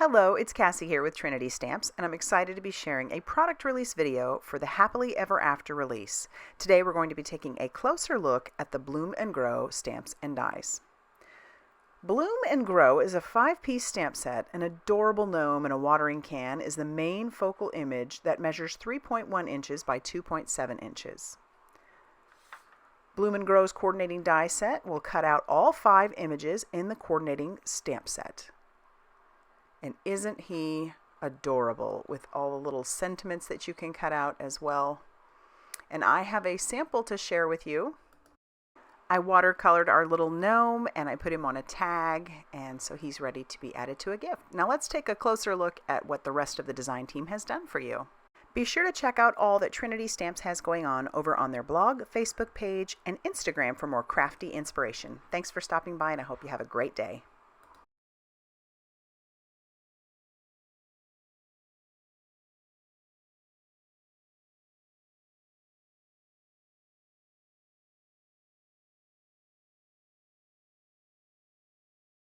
Hello, it's Cassie here with Trinity Stamps, and I'm excited to be sharing a product release video for the Happily Ever After release. Today we're going to be taking a closer look at the Bloom and Grow stamps and dies. Bloom and Grow is a 5-piece stamp set. An adorable gnome in a watering can is the main focal image that measures 3.1 inches by 2.7 inches. Bloom and Grow's coordinating die set will cut out all 5 images in the coordinating stamp set. And isn't he adorable with all the little sentiments that you can cut out as well? And I have a sample to share with you. I watercolored our little gnome and I put him on a tag, and so he's ready to be added to a gift. Now let's take a closer look at what the rest of the design team has done for you. Be sure to check out all that Trinity Stamps has going on over on their blog, Facebook page, and Instagram for more crafty inspiration. Thanks for stopping by, and I hope you have a great day.